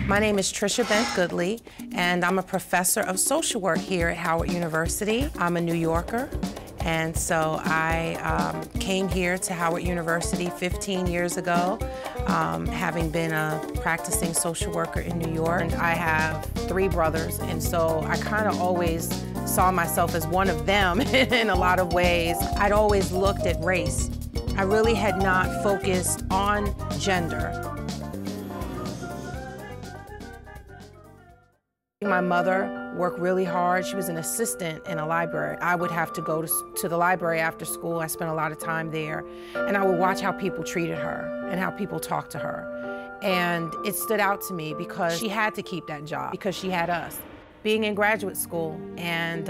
My name is Tricia Bent-Goodley, and I'm a professor of social work here at Howard University. I'm a New Yorker, and so I came here to Howard University 15 years ago, having been a practicing social worker in New York. And I have 3 brothers, and so I kind of always saw myself as one of them in a lot of ways. I'd always looked at race. I really had not focused on gender. My mother worked really hard. She was an assistant in a library. I would have to go to the library after school. I spent a lot of time there. And I would watch how people treated her and how people talked to her. And it stood out to me because she had to keep that job because she had us. Being in graduate school, and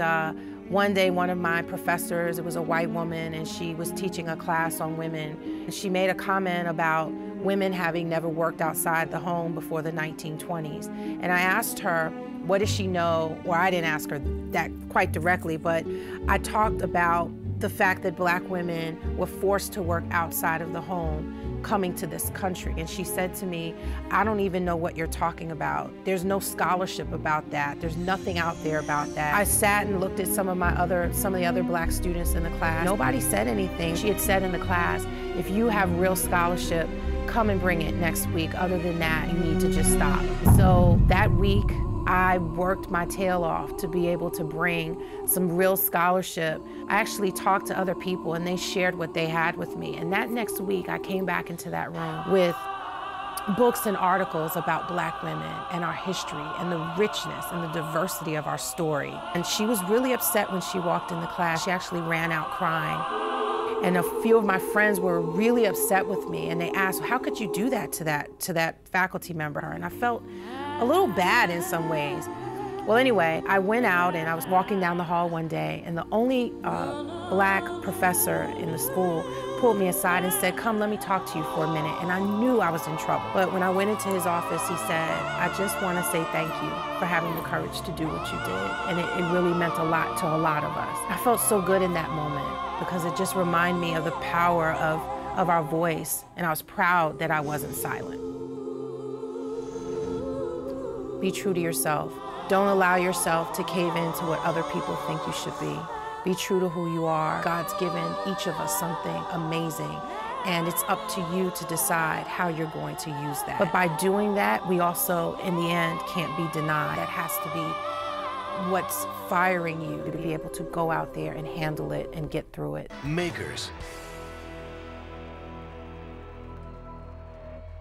one day one of my professors, it was a white woman, and she was teaching a class on women. And she made a comment about women having never worked outside the home before the 1920s. And I asked her, what does she know? Or I didn't ask her that quite directly, but I talked about the fact that Black women were forced to work outside of the home coming to this country. And she said to me, I don't even know what you're talking about. There's no scholarship about that. There's nothing out there about that. I sat and looked at some of the other Black students in the class. Nobody said anything. She had said in the class, if you have real scholarship, come and bring it next week. Other than that, you need to just stop. So that week, I worked my tail off to be able to bring some real scholarship. I actually talked to other people and they shared what they had with me. And that next week, I came back into that room with books and articles about Black women and our history and the richness and the diversity of our story. And she was really upset when she walked in the class. She actually ran out crying. And a few of my friends were really upset with me, and they asked, how could you do that to that faculty member? And I felt a little bad in some ways. Well, anyway, I went out and I was walking down the hall one day, and the only Black professor in the school pulled me aside and said, come, let me talk to you for a minute. And I knew I was in trouble. But when I went into his office, he said, I just want to say thank you for having the courage to do what you did. And it really meant a lot to a lot of us. I felt so good in that moment because it just reminded me of the power of our voice. And I was proud that I wasn't silent. Be true to yourself. Don't allow yourself to cave into what other people think you should be. Be true to who you are. God's given each of us something amazing, and it's up to you to decide how you're going to use that. But by doing that, we also, in the end, can't be denied. That has to be what's firing you to be able to go out there and handle it and get through it. Makers.